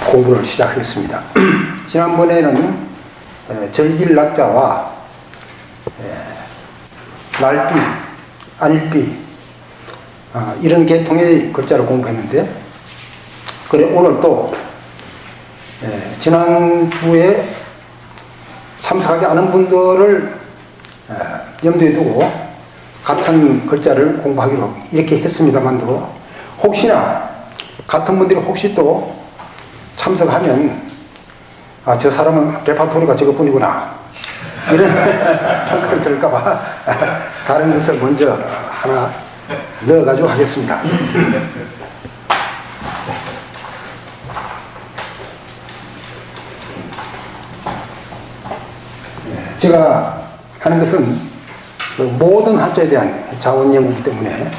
공부를 시작하겠습니다. 지난번에는 절길낙자와 날비, 안일비 이런 계통의 글자를 공부했는데, 그래 오늘 또 지난주에 참석하지 않은 분들을 염두에 두고 같은 글자를 공부하기로 이렇게 했습니다만도, 혹시나 같은 분들이 혹시 또 참석하면 저 사람은 레파토리가 저것뿐이구나 이런 평가를 들을까봐 다른 것을 먼저 하나 넣어가지고 하겠습니다. 제가 하는 것은 모든 한자에 대한 자원 연구이기 때문에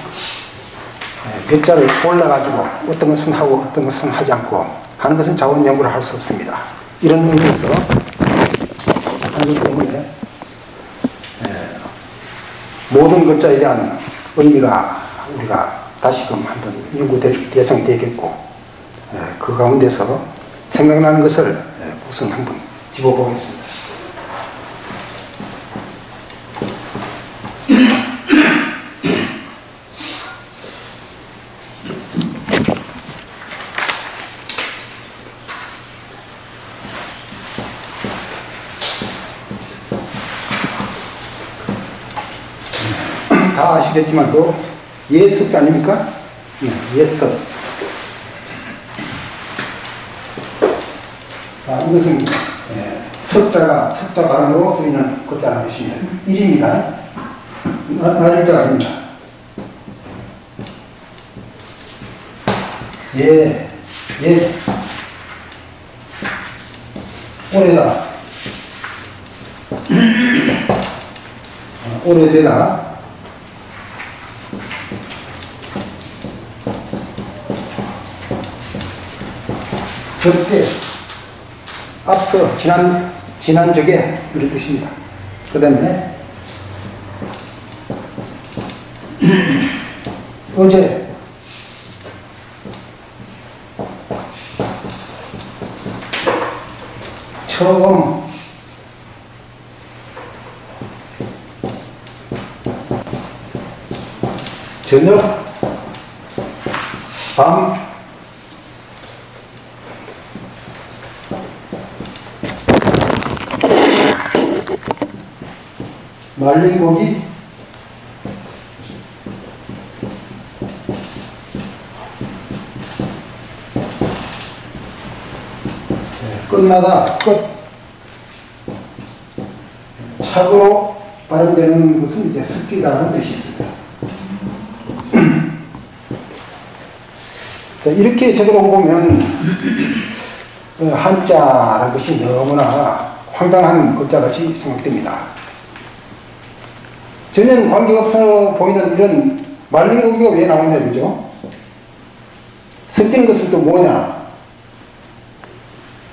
몇 자를 골라가지고 어떤 것은 하고 어떤 것은 하지 않고 하는 것은 자원 연구를 할 수 없습니다. 이런 의미에서 하는 것 때문에 모든 글자에 대한 의미가 우리가 다시금 한번 연구될 대상이 되겠고, 그 가운데서 생각나는 것을 우선 한번 집어보겠습니다. 다 아시겠지만도 예습 아닙니까? 예습. 이것은 석자 발음으로 쓰이는 글자라는 것입니다. 1입니다. 날일자가 아닙니다. 오래다. 오래되다. 적게, 앞서, 지난 적에 이런 뜻입니다. 그 다음에 어제, 처음, 저녁, 밤, 말린 고기, 끝나다, 끝. 착으로 발음되는 것은 이제 습기다라는 뜻이 있습니다. 자, 이렇게 제대로 보면 한자라는 것이 너무나 황당한 글자같이 생각됩니다. 전혀 관계없어 보이는 이런 말린 고기가 왜 나오냐, 그죠? 섞이는 것은 또 뭐냐?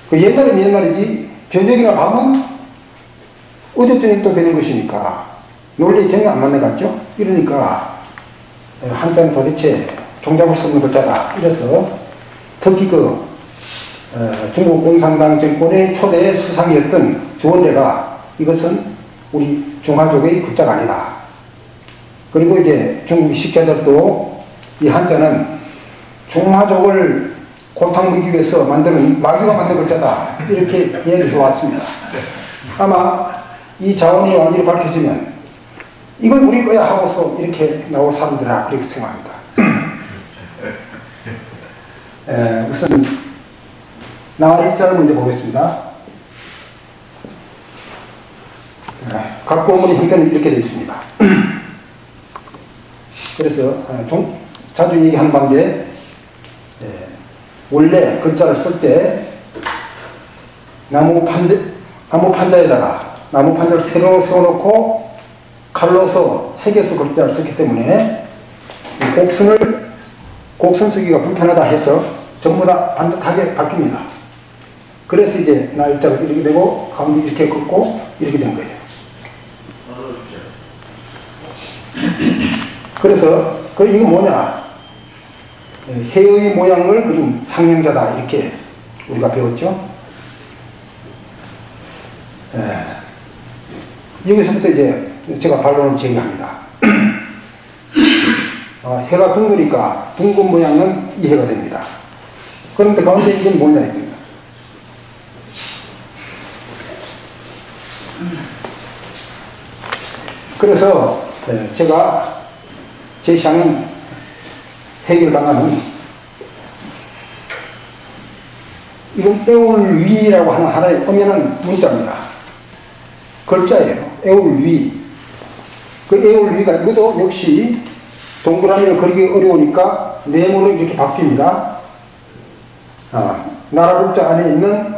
그 옛날은 옛날이지, 저녁이나 밤은 어제 저녁도 되는 것이니까 논리에 전혀 안 맞는 것 같죠? 이러니까 한자는 도대체 종잡을 수 없는 글자다. 이래서 특히 중국 공산당 정권의 초대 수상이었던 주원래가 이것은 우리 중화족의 글자가 아니다. 그리고 이제 중국 식자들도 이 한자는 중화족을 골탕 먹이기 위해서 만드는 마귀가 만든 글자다. 이렇게 얘기해 왔습니다. 아마 이 자원이 완전히 밝혀지면 이건 우리 거야 하고서 이렇게 나올 사람들이라 그렇게 생각합니다. 우선 나일자를 먼저 보겠습니다. 각고문의 형태는 이렇게 되어 있습니다. 그래서 자주 얘기하는 반대, 원래 글자를 쓸 때 나무 판자에다가 나무 판자를 세로 세워놓고 칼로서 색에서 글자를 썼기 때문에 곡선 쓰기가 불편하다 해서 전부 다 반듯하게 바뀝니다. 그래서 이제 나일자가 이렇게 되고 가운데 이렇게 긋고 이렇게 된 거예요. 그래서 이거 뭐냐, 해의 모양을 그린 상명자다 이렇게 우리가 배웠죠. 여기서부터 이제 제가 반론을 제기합니다. 해가 둥그니까 둥근 모양은 이해가 됩니다. 그런데 가운데 이건 뭐냐 이겁니다. 그래서 제가 제시하는 해결 방안은 이건 에울위라고 하는 하나의 엄연한 문자입니다. 글자예요. 에울위. 그 에울위가 이것도 역시 동그라미를 그리기 어려우니까 네모로 이렇게 바뀝니다. 나라 글자 안에 있는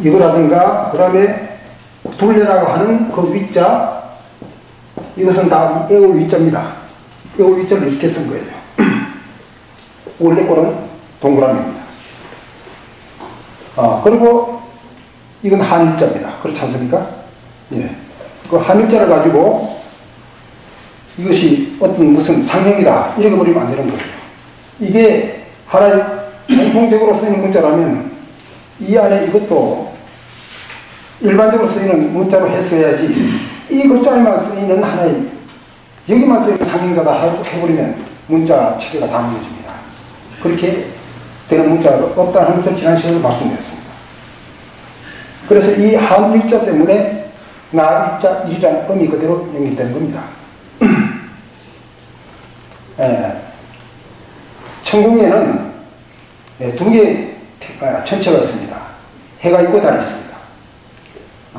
이거라든가 그 다음에 둘레라고 하는 그 위자, 이것은 다 에울위자입니다. 에울위자를 이렇게 쓴 거예요. 원래 꼴은 동그라미입니다. 그리고 이건 한일자입니다. 그렇지 않습니까? 예. 그 한일자를 가지고 이것이 어떤 무슨 상형이다 이렇게 버리면 안 되는 거예요. 이게 하나의 공통적으로 쓰이는 문자라면 이 안에 이것도 일반적으로 쓰이는 문자로 했어야지, 이 글자에만 쓰이는 하나의 여기만 쓰이는 상형자다 해버리면 문자 체계가 다 무너집니다. 그렇게 되는 문자가 없다는 것을 지난 시간에 말씀드렸습니다. 그래서 이 한일자 때문에 나일자 일이라는 의미 그대로 연결되는 겁니다. 천궁에는 두 개의 천체가 있습니다. 해가 있고 달이 있습니다.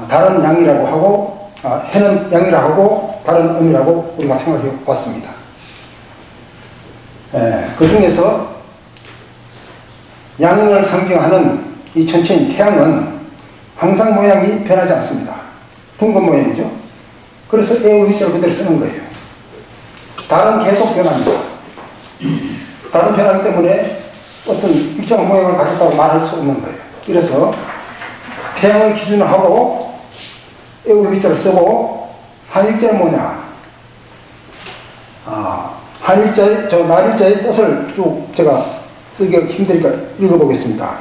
달은 양이라고 하고 해는 양이라고 하고 달은 음이라고 우리가 생각해 왔습니다. 그 중에서 양을 상징하는 이 천체인 태양은 항상 모양이 변하지 않습니다. 둥근 모양이죠. 그래서 에울위자를 그대로 쓰는 거예요. 달은 계속 변합니다. 달은 변하기 때문에 어떤 일정한 모양을 가졌다고 말할 수 없는 거예요. 그래서 태양을 기준으로 하고 에울위자를 쓰고, 한일자는 뭐냐? 한일자의, 날일자의 뜻을 쭉 제가 쓰기가 힘드니까 읽어보겠습니다.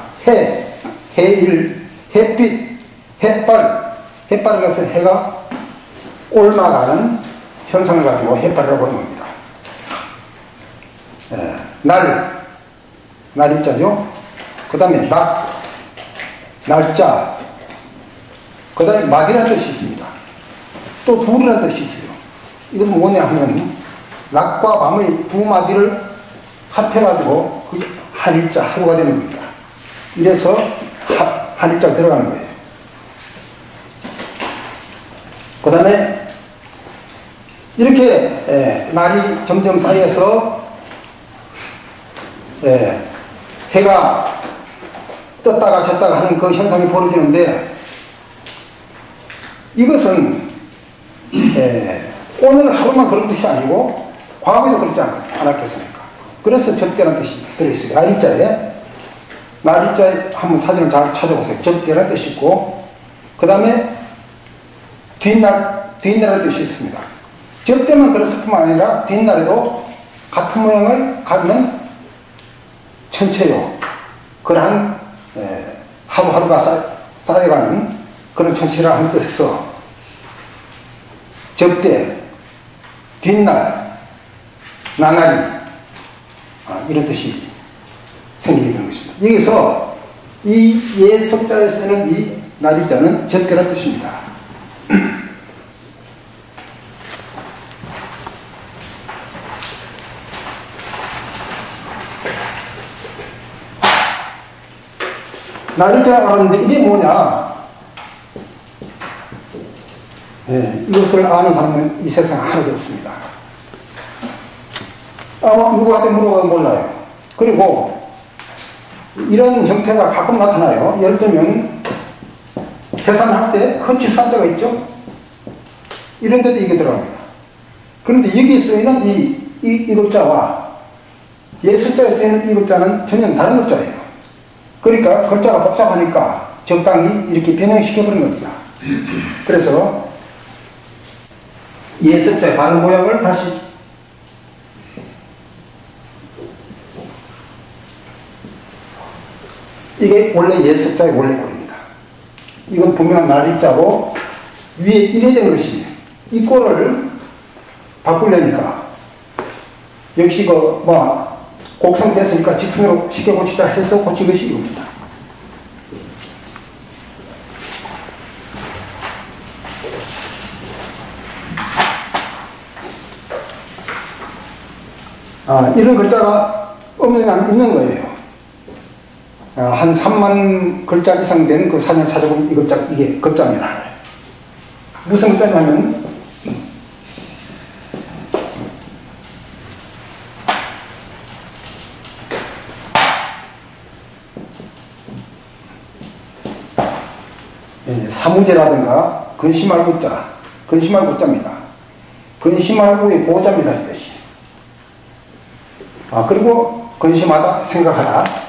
해일, 햇빛, 햇발. 햇발은 것은 해가 올라가는 현상을 가지고 햇발이라고 하는 겁니다. 날일자죠. 그 다음에 날짜. 그 다음에 막이라는 뜻이 있습니다. 또 둘이라는 뜻이 있어요. 이것은 뭐냐 하면 낮과 밤의 두 마디를 합해가지고 그게 한일자, 하루가 되는 겁니다. 이래서 한일자가 들어가는 거예요. 그 다음에 이렇게 날이 점점 쌓여서 해가 떴다가 졌다가 하는 그 현상이 벌어지는데, 이것은 오늘 하루만 그런 뜻이 아니고 과거에도 그렇지 않았겠습니까? 그래서 접대라는 뜻이 들어있어요. 날일자에 한번 사진을 잘 찾아보세요. 접대라는 뜻이 있고, 그 다음에 뒷날이라는 뜻이 있습니다. 접대만 그랬을 뿐만 아니라 뒷날에도 같은 모양을 갖는 천체요. 그러한 하루하루가 쌓여가는 그런 천체라 하는 뜻에서 접대, 뒷날, 나날이 이런 뜻이 생기게 되는 것입니다. 여기서 이 예석자에 쓰는 이 날일자는 접대라는 뜻입니다. 날일자를 아는데 이게 뭐냐? 이것을 아는 사람은 이 세상에 하나도 없습니다. 누구한테 물어봐도 몰라요. 그리고 이런 형태가 가끔 나타나요. 예를 들면 계산할 때 헌칠산자가 있죠? 이런 데도 이게 들어갑니다. 그런데 여기에 쓰이는 이 글자와 예술자에 쓰이는 이 글자는 전혀 다른 글자예요. 그러니까 글자가 복잡하니까 적당히 이렇게 변형시켜버린 겁니다. 그래서 예습자의 발음 모양을 다시 이게 원래 예석자의 원래 꼴입니다. 이건 분명한 날입자고 위에 이래 된 것이 이 꼴을 바꾸려니까 역시 곡선 됐으니까 직선으로 쉽게 고치자 해서 고친 것이 이겁니다. 이런 글자가 있는 거예요. 한 3만 글자 이상 된 그 사전을 찾아보면 이게 글자입니다. 무슨 글자냐면, 사무제라든가 근심할구자, 근심할구자입니다. 근심할구의 고자입니다, 이것이. 그리고 근심하다, 생각하다.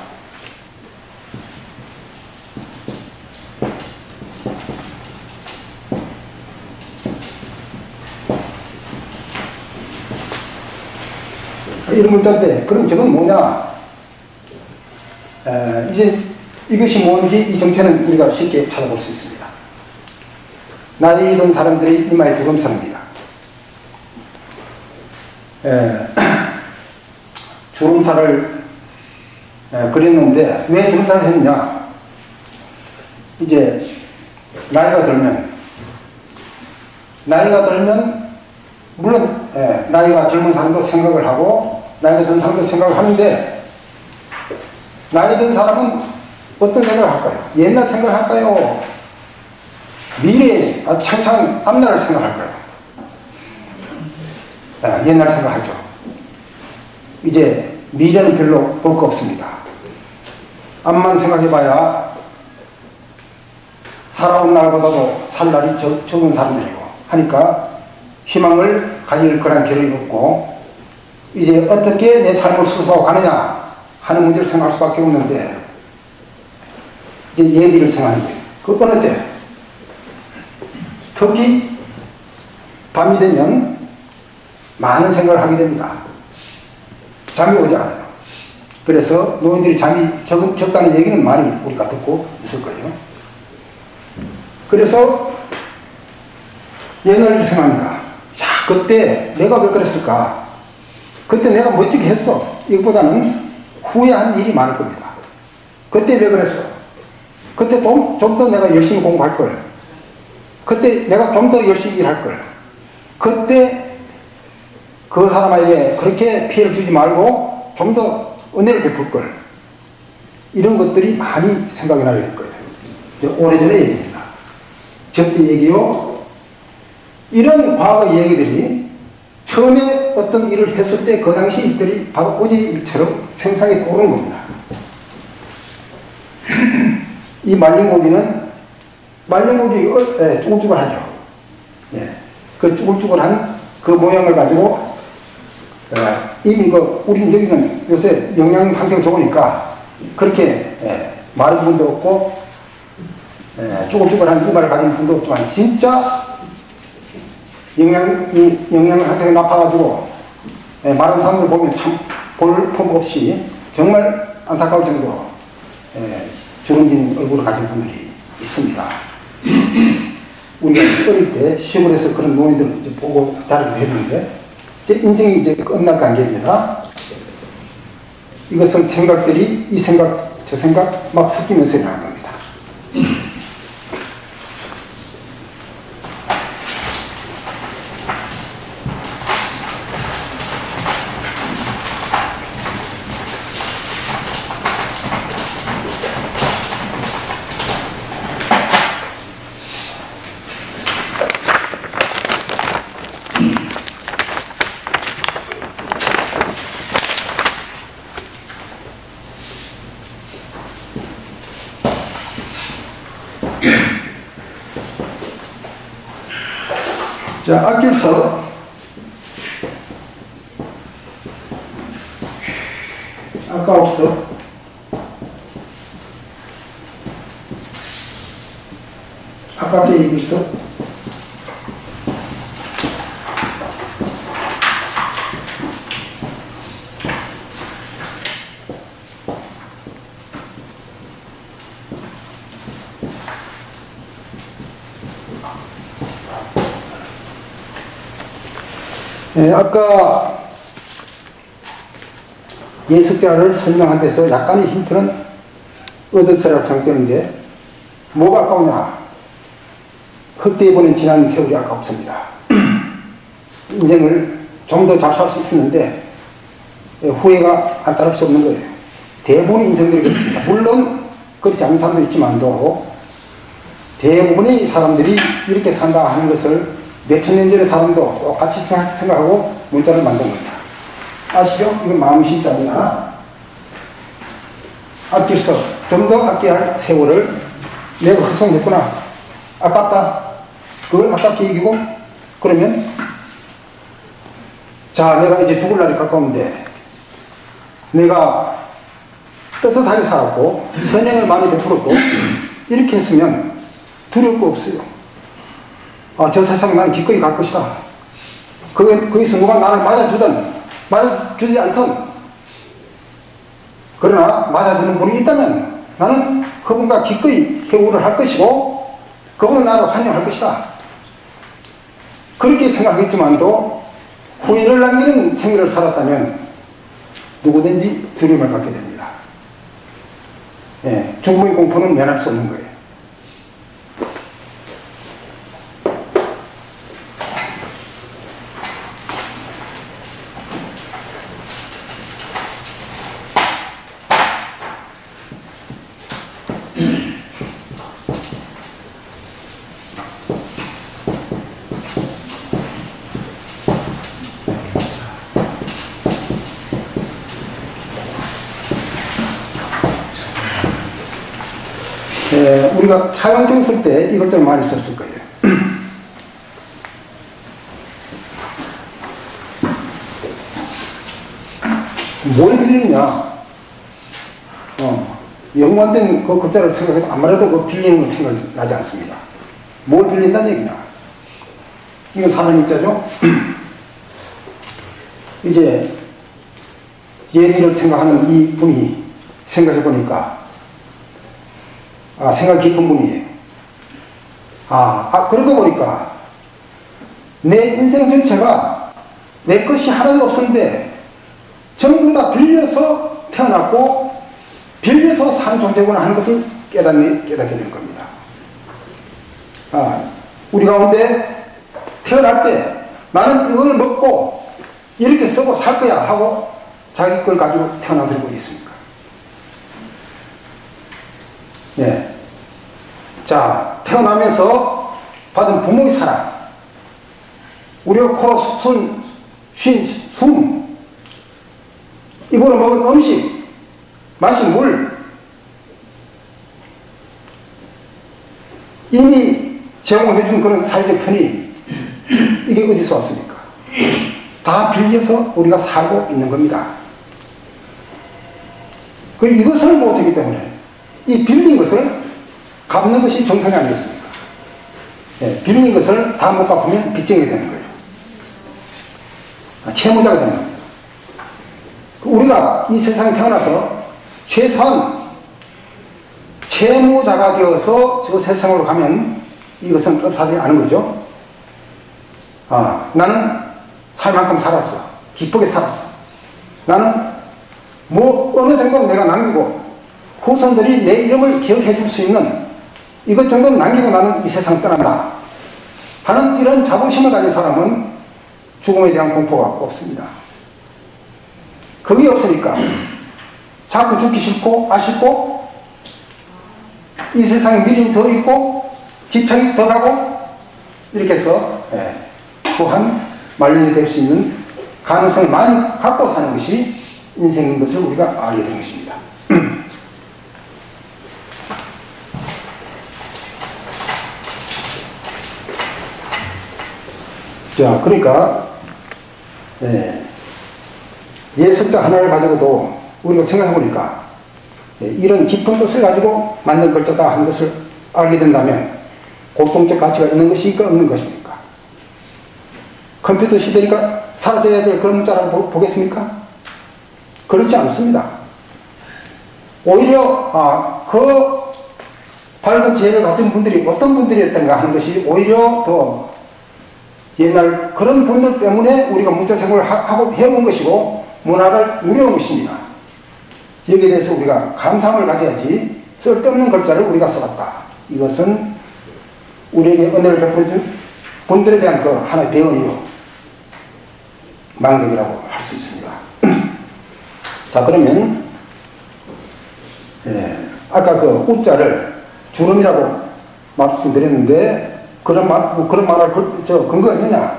이런 문자인데, 그럼 저건 뭐냐? 이제 이것이 뭔지 이 정체는 우리가 쉽게 찾아볼 수 있습니다. 나이 든 사람들이 이마에 주름살입니다. 주름살을 그렸는데 왜 주름살을 했느냐? 이제 나이가 들면 물론 나이가 젊은 사람도 생각을 하고 나이가 든 사람도 생각을 하는데 나이 든 사람은 어떤 생각을 할까요? 옛날 생각을 할까요? 미래 창창 앞날을 생각할까요? 옛날 생각하죠. 이제 미래는 별로 볼 거 없습니다. 앞만 생각해봐야 살아온 날보다도 살 날이 적은 사람들이고 하니까 희망을 가질 거란 결론이 없고 이제 어떻게 내 삶을 수습하고 가느냐 하는 문제를 생각할 수밖에 없는데 이제 예비를 생각하는 거예요. 그 어느 때 특히 밤이 되면 많은 생각을 하게 됩니다. 잠이 오지 않아요. 그래서 노인들이 잠이 적다는 얘기는 많이 우리가 듣고 있을 거예요. 그래서 옛날을 생각합니다. 그때 내가 왜 그랬을까? 그때 내가 멋지게 했어. 이것보다는 후회한 일이 많을 겁니다. 그때 왜 그랬어? 그때 좀 더 내가 열심히 공부할 걸. 그때 내가 좀 더 열심히 일할 걸. 그때 그 사람에게 그렇게 피해를 주지 말고 좀 더 은혜를 베풀 걸. 이런 것들이 많이 생각이 나게 될 거예요. 오래전의 얘기입니다. 적대 얘기요. 이런 과거 얘기들이 처음에 어떤 일을 했을 때 그 당시 일들이 바로 어제 일처럼 생생하게 떠오르는 겁니다. 이 말린 고기는 쭈글쭈글하죠. 그 쭈글쭈글한 그 모양을 가지고 이미 우리 여기는 요새 영양 상태가 좋으니까 그렇게 마른 분도 없고 쭈글쭈글한 이마를 가진 분도 없지만 진짜 영양 상태가 나빠가지고 마른 사람들 보면 참 볼품 없이 정말 안타까울 정도로 주름진 얼굴을 가진 분들이 있습니다. 우리가 어릴 때 시골에서 그런 노인들을 이제 보고 자라기도 했는데 제 인생이 이제 끝날 관계입니다. 이것은 생각들이 이 생각 저 생각 막 섞이면서 일어나는 겁니다. 자, 앞줄서 아까웠어. 아깝게 읽었어. 아까 예석자를 설명한 데서 약간의 힌트는 얻었으라고 생각되는데, 뭐가 아까우냐? 헛되어보낸 지난 세월이 아깝습니다. 인생을 좀 더 잘 살 수 있었는데 후회가 안 따를 수 없는 거예요. 대부분의 인생들이 그렇습니다. 물론 그렇지 않은 사람도 있지만도 대부분의 사람들이 이렇게 산다 하는 것을 몇천 년 전의 사람도 똑같이 생각하고 문자를 만든 겁니다. 아시죠? 이건 마음심자입니다. 아낄 수, 좀 더 아껴야 할 세월을 내가 헛송했구나. 아깝다. 그걸 아깝게 여기고, 그러면, 자, 내가 이제 죽을 날이 가까운데, 내가 떳떳하게 살았고, 선행을 많이 베풀었고, 이렇게 했으면 두려울 거 없어요. 아, 저 세상에 나는 기꺼이 갈 것이다. 거기서 누가 나를 맞아주지 않던, 그러나 맞아주는 분이 있다면 나는 그분과 기꺼이 회우를 할 것이고 그분은 나를 환영할 것이다. 그렇게 생각했지만도 후회를 남기는 생애를 살았다면 누구든지 두려움을 갖게 됩니다. 죽음의 공포는 면할 수 없는 거예요. 우리가 차용증 쓸 때 이걸 좀 많이 썼을 거예요. 뭘 빌리느냐? 연관된 그 글자를 생각해도 아무래도 그 빌리는 건 생각이 나지 않습니다. 뭘 빌린다는 얘기냐? 이건 사람인자죠? 이제 예리를 생각하는 이 분이 생각해 보니까 생각 깊은 분이에요. 그러고 보니까 내 인생 전체가 내 것이 하나도 없었는데 전부 다 빌려서 태어났고 빌려서 산 존재구나 하는 것을 깨닫게 되는 겁니다. 우리 가운데 태어날 때 나는 이걸 먹고 이렇게 쓰고 살 거야 하고 자기 걸 가지고 태어난 사람이 어디 있습니까? 네. 자, 태어나면서 받은 부모의 사랑, 우리가 코, 숨, 입으로 먹은 음식, 마신 물, 이미 제공해준 그런 사회적 편의, 이게 어디서 왔습니까? 다 빌려서 우리가 살고 있는 겁니다. 그리고 이것을 못하기 때문에 이 빌린 것을 갚는 것이 정상이 아니겠습니까? 빌린 것을 다 못 갚으면 빚쟁이가 되는 거예요. 채무자가 되는 겁니다. 우리가 이 세상에 태어나서 최소한 채무자가 되어서 저 세상으로 가면 이것은 뜻하지 않은 거죠. 나는 살 만큼 살았어. 기쁘게 살았어. 나는 어느 정도 내가 남기고 후손들이 내 이름을 기억해 줄 수 있는 이것 정도는 남기고 나는 이 세상을 떠난다 하는 이런 자부심을 가진 사람은 죽음에 대한 공포가 없습니다. 그게 없으니까 자꾸 죽기 싫고 아쉽고 이 세상에 미련이 더 있고 집착이 더 가고 이렇게 해서 추한 말년이 될 수 있는 가능성을 많이 갖고 사는 것이 인생인 것을 우리가 알게 된 것입니다. 자, 그러니까 예석자 하나를 가지고도 우리가 생각해 보니까 이런 깊은 뜻을 가지고 만든 글자다 하는 것을 알게 된다면 공통적 가치가 있는 것입니까? 없는 것입니까? 컴퓨터 시대니까 사라져야 될 그런 문자라고 보겠습니까? 그렇지 않습니다. 오히려 그 밝은 지혜를 가진 분들이 어떤 분들이었던가 하는 것이 오히려 더 옛날 그런 분들 때문에 우리가 문자 생활을 하고 해온 것이고 문화를 누려온 것입니다. 여기에 대해서 우리가 감상을 가져야지 쓸데없는 글자를 우리가 써갔다. 이것은 우리에게 은혜를 베풀어준 분들에 대한 그 하나의 배언이요 망덕이라고 할 수 있습니다. 자, 그러면 아까 그 우자를 주름이라고 말씀드렸는데 그런 말할 근거가 있느냐?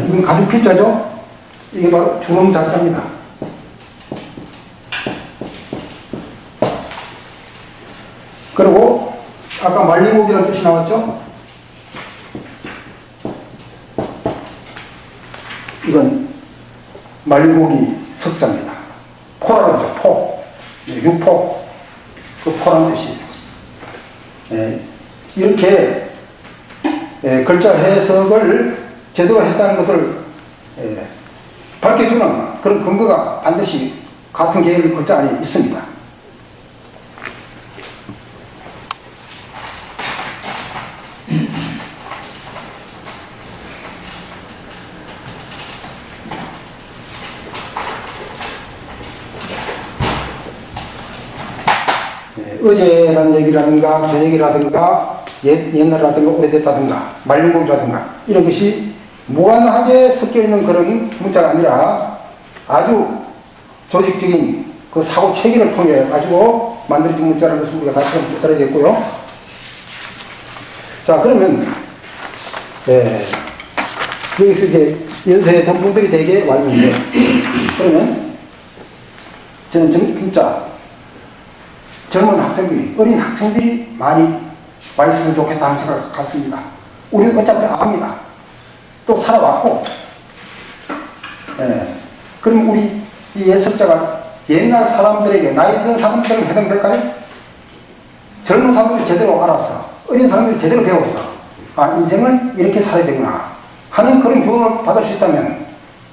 이건 가죽 필자죠? 이게 바로 주름 자자입니다. 그리고 아까 말리고기라는 뜻이 나왔죠? 이건 말리고기 석자입니다. 포라고 그러죠. 포. 육포. 그 포라는 뜻이에요. 이렇게 글자 해석을 제대로 했다는 것을 밝혀주는 그런 근거가 반드시 같은 계열 글자 안에 있습니다. 어제라는 얘기라든가 저녁이라든가 옛날이라든가 오래됐다든가 말름곡이라든가 이런 것이 무관하게 섞여있는 그런 문자가 아니라 아주 조직적인 그 사고 체계를 통해 가지고 만들어진 문자라는 것을 우리가 다시 한번 깨달아야겠고요. 자, 그러면 여기서 이제 연세에 든 분들이 대개 와 있는데 그러면 저는 진짜 젊은 학생들이, 어린 학생들이 많이 와 있으면 좋겠다는 생각 같습니다. 우리는 어차피 압니다. 또 살아왔고, 그럼 우리 이 예석자가 옛날 사람들에게, 나이 든 사람들은 해당될까요? 젊은 사람들이 제대로 알았어. 어린 사람들이 제대로 배웠어. 아, 인생을 이렇게 살아야 되구나 하는 그런 교훈을 받을 수 있다면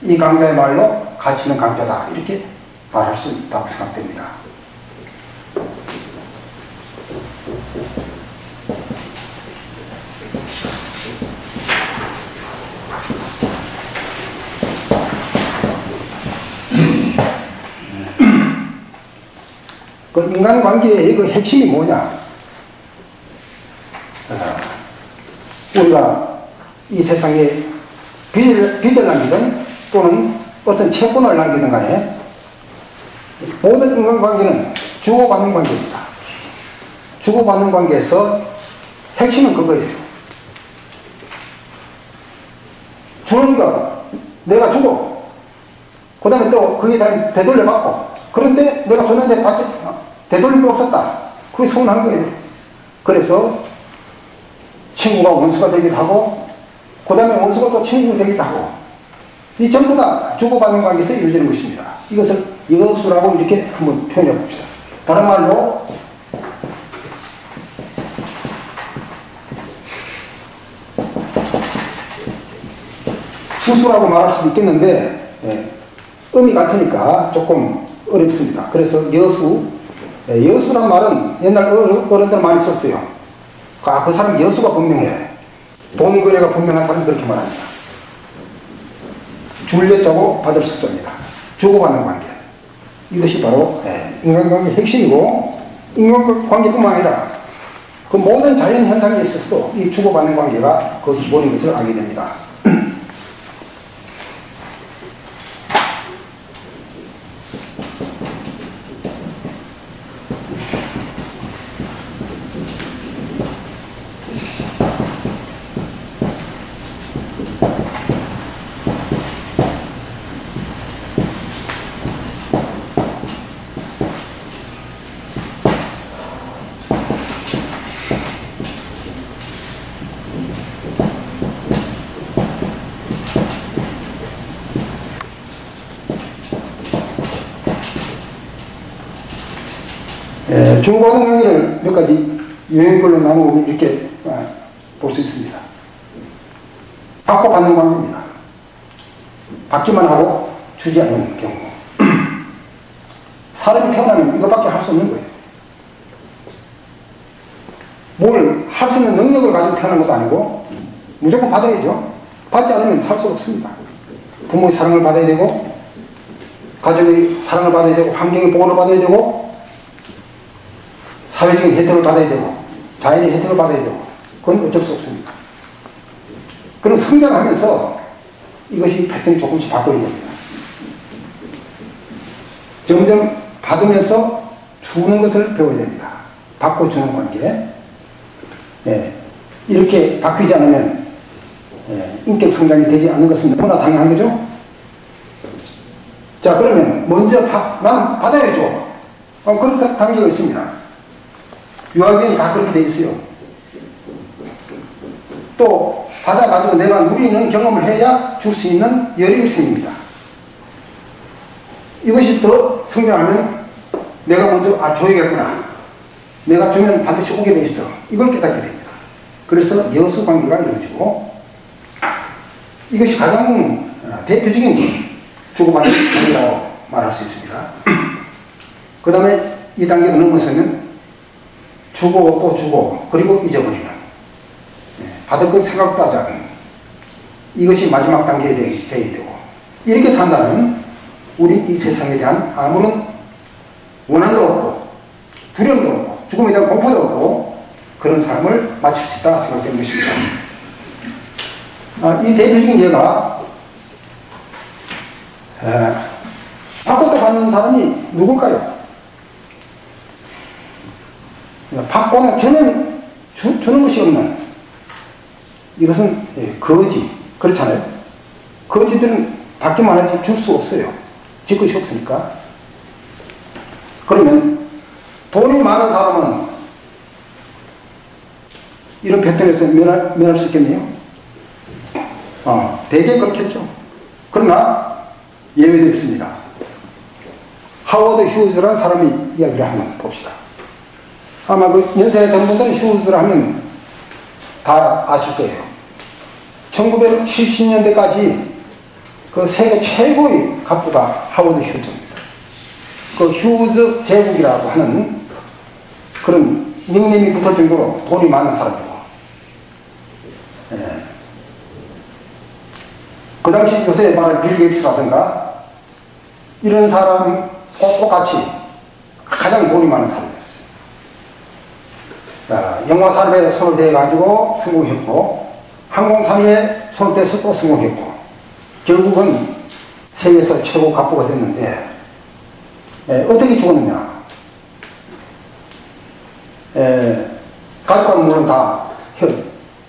이 강자의 말로 가치 있는 강자다. 이렇게 말할 수 있다고 생각됩니다. 그 인간관계의 그 핵심이 뭐냐? 우리가 이 세상에 빚을 남기든 또는 어떤 채권을 남기든 간에 모든 인간관계는 주고받는 관계입니다. 주고받는 관계에서 핵심은 그거예요. 주는 거 내가 주고 그 다음에 또 그게 다 되돌려 받고 그런데 내가 줬는데 되돌림이 없었다. 그게 서운한 거예요. 그래서 친구가 원수가 되기도 하고 그 다음에 원수가 또 친구가 되기도 하고 이 전부 다 주고받는 관계에서 이루어지는 것입니다. 이것을 여수라고 이렇게 한번 표현해 봅시다. 다른 말로 수수라고 말할 수도 있겠는데 음이 같으니까 조금 어렵습니다. 그래서 여수란 말은 옛날 어른들 많이 썼어요. 그 사람 여수가 분명해. 돈 거래가 분명한 사람이 그렇게 말합니다. 줄 여자고 받을 수자입니다. 주고받는 관계. 이것이 바로 인간관계의 핵심이고 인간관계뿐만 아니라 그 모든 자연 현상에 있어서도 이 주고받는 관계가 그 기본인 것을 알게 됩니다. 주고받는 관계를 몇 가지 유형별로 나누면 이렇게 볼 수 있습니다. 받고 받는 관계입니다. 받기만 하고 주지 않는 경우. 사람이 태어나면 이것밖에 할 수 없는 거예요. 할 수 있는 능력을 가지고 태어난 것도 아니고 무조건 받아야죠. 받지 않으면 살 수 없습니다. 부모의 사랑을 받아야 되고 가족의 사랑을 받아야 되고 환경의 보호를 받아야 되고 사회적인 혜택을 받아야 되고 자연의 혜택을 받아야 되고 그건 어쩔 수 없습니다. 그럼 성장하면서 이것이 패턴이 조금씩 바꿔야 됩니다. 점점 받으면서 주는 것을 배워야 됩니다. 받고 주는 관계. 예, 이렇게 바뀌지 않으면 인격 성장이 되지 않는 것은 너무나 당연한 거죠. 자, 그러면 먼저 난 받아야죠. 그런 단계가 있습니다. 유아기는 다 그렇게 돼 있어요. 또 받아가지고 내가 누리는 경험을 해야 줄 수 있는 열의가 생깁니다. 이것이 더 성장하면 내가 먼저 줘야겠구나. 내가 주면 반드시 오게 돼 있어. 이걸 깨닫게 됩니다. 그래서 여수 관계가 이루어지고 이것이 가장 대표적인 주고받는 단계라고 말할 수 있습니다. 그 다음에 이 단계가 넘어서면 주고 또 주고 그리고 잊어버리는 받을 것 생각도 하지 않는 이것이 마지막 단계에 되어야 되고 이렇게 산다면 우린 이 세상에 대한 아무런 원한도 없고 두려움도 없고 죽음에 대한 공포도 없고 그런 삶을 마칠 수 있다 생각되는 것입니다. 이 대표적인 예가 받고도 받는 사람이 누굴까요? 받고는 전혀 주는 것이 없는 이것은 거지. 그렇잖아요. 거지들은 받기만 하지 줄 수 없어요. 질 것이 없으니까. 그러면 돈이 많은 사람은 이런 패턴에서 면할 수 있겠네요. 대개 그렇겠죠. 그러나 예외도 있습니다. 하워드 휴즈라는 사람이 이야기를 한번 봅시다. 아마 그 연세가 된 분들은 휴즈를 하면 다 아실 거예요. 1970년대까지 그 세계 최고의 갑부가 하워드 휴즈입니다. 그 휴즈 제국이라고 하는 그런 닉네임이 붙을 정도로 돈이 많은 사람이고, 그 당시 요새 말하는 빌 게이츠라든가 이런 사람과 똑같이 가장 돈이 많은 사람이었어요. 영화 산업에 손을 대가지고 성공했고, 항공 산업에 손을 대서 또 성공했고, 결국은 세계에서 최고 갑부가 됐는데, 어떻게 죽었느냐? 가족과는 물론 다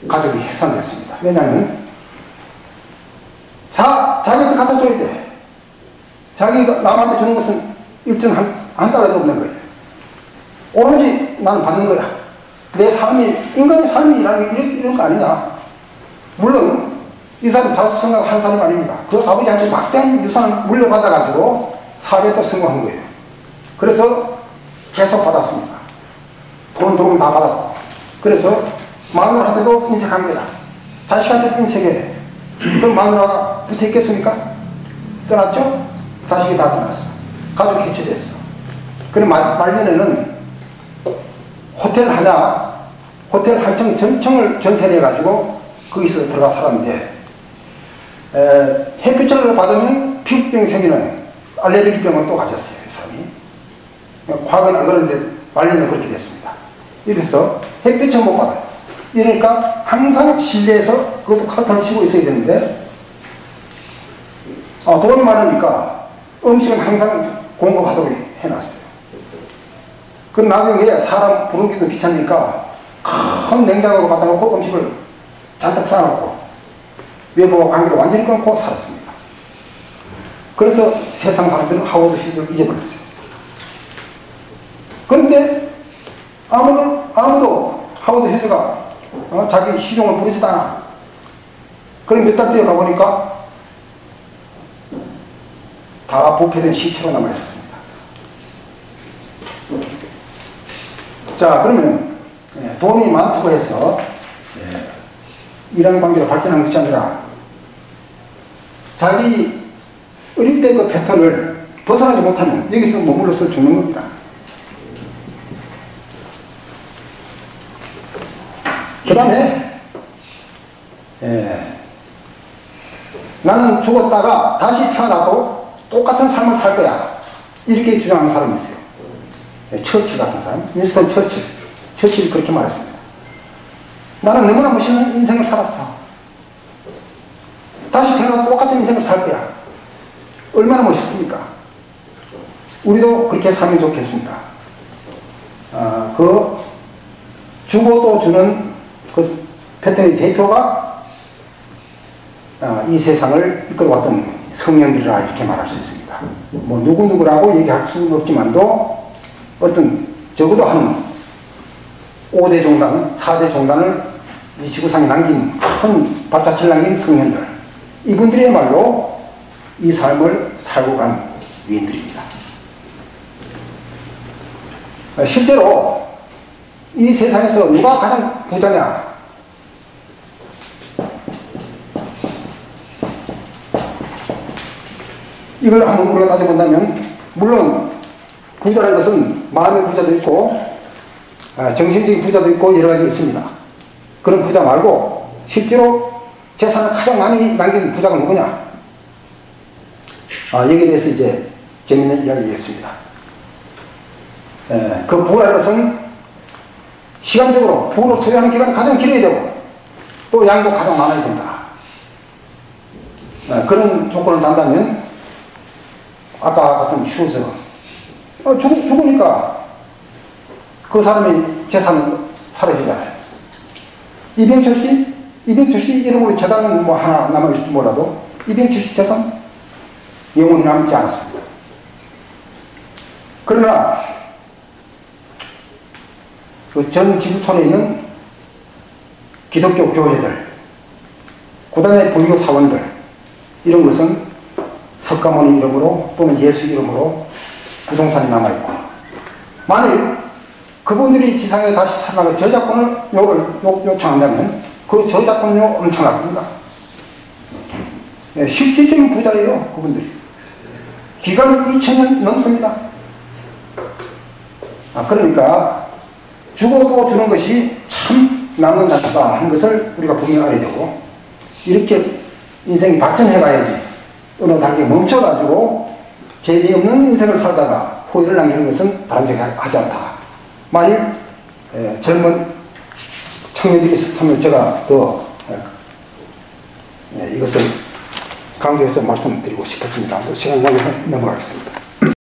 가족이 해산됐습니다. 왜냐하면 자기한테 갖다 줘야 돼. 자기가 남한테 주는 것은 일정 한 달에도 없는 거예요. 오로지 나는 받는 거야. 내 삶이, 인간의 삶이라는 게 이런 거 아니냐. 물론 이 사람 자수성가가 한 사람 아닙니다. 그 아버지한테 막대한 유산을 물려받아가지고 사회에 또 성공한 거예요. 그래서 계속 받았습니다. 돈 들어오면 다 받았고. 그래서 마누라한테도 인색한 거야. 자식한테도 인색해. 그럼 마누라가 붙어 있겠습니까? 떠났죠? 자식이 다 떠났어. 가족이 해체됐어. 그럼 말년에는 호텔 한 층 전층을 전세를 해가지고 거기서 들어가 살았는데, 햇빛을 받으면 피부병이 생기는 알레르기병을 또 가졌어요, 이 사람이. 과거는 안 그랬는데 말년은 그렇게 됐습니다. 이래서 햇빛을 못 받아요. 이러니까 항상 실내에서 그것도 커튼을 치고 있어야 되는데, 돈이 많으니까 음식은 항상 공급하도록 해놨어요. 그럼 나중에 사람 부르기도 귀찮으니까 큰 냉장고로 갖다 놓고 음식을 잔뜩 쌓아놓고 외부와 관계를 완전히 끊고 살았습니다. 그래서 세상 사람들은 하워드 휴즈를 잊어버렸어요. 그런데 아무도 하워드 휴즈가 자기 시종을 부르지도 않아. 그럼 몇 달 뒤에 가보니까 다 부패된 시체로 남아있었습니다. 자, 그러면 돈이 많다고 해서 이런 관계로 발전한 것이 아니라 자기 어릴 때 그 패턴을 벗어나지 못하면 여기서 머물러서 죽는 겁니다. 그 다음에 나는 죽었다가 다시 태어나도 똑같은 삶을 살 거야, 이렇게 주장하는 사람이 있어요. 처칠 같은 사람, 윈스턴 처칠이 그렇게 말했습니다. 나는 너무나 멋있는 인생을 살았어. 다시 태어나도 똑같은 인생을 살 거야. 얼마나 멋있습니까? 우리도 그렇게 살면 좋겠습니다. 그 주고 또 주는 그 패턴의 대표가 이 세상을 이끌어왔던 성령들이라 이렇게 말할 수 있습니다. 뭐 누구누구라고 얘기할 수는 없지만도 어떤 적어도 한 5대 종단, 4대 종단을 이 지구상에 남긴 큰 발자취를 남긴 성령들, 이분들이야말로 이 삶을 살고 간 위인들입니다. 실제로 이 세상에서 누가 가장 부자냐? 이걸 한번 우리가 따져본다면, 물론 부자라는 것은 마음의 부자도 있고 정신적인 부자도 있고 여러 가지 있습니다. 그런 부자 말고 실제로 재산을 가장 많이 남긴 부자가 누구냐? 여기에 대해서 이제 재미있는 이야기겠습니다. 그 부라는 것은 시간적으로 부를 소유하는 기간이 가장 길어야 되고 또 양도 가장 많아야 된다. 그런 조건을 단다면 아까 같은 휴저, 죽으니까 그 사람의 재산은 사라지잖아요. 이병철 씨 이름으로 재단은 뭐 하나 남아있을지 몰라도 이병철 씨 재산 영원히 남지 않았습니다. 그러나 그 전 지구촌에 있는 기독교 교회들, 그 다음에 불교 사원들, 이런 것은 석가모니 이름으로 또는 예수 이름으로 부동산이 남아있고, 만일 그분들이 지상에 다시 살아나서 저작권을 요청한다면 그 저작권료 엄청날 겁니다. 실질적인 부자예요, 그분들이. 기간이 2000년 넘습니다. 그러니까 주고도 주는 것이 참 남는 자치다 하는 것을 우리가 분명히 알아야 되고, 이렇게 인생이 발전해 가야지 어느 단계에 멈춰가지고 재미없는 인생을 살다가 후회를 남기는 것은 바람직하지 않다. 만일 젊은 청년들이 있었다면 제가 더 이것을 강조해서 말씀드리고 싶었습니다. 시간 관계상 넘어가겠습니다.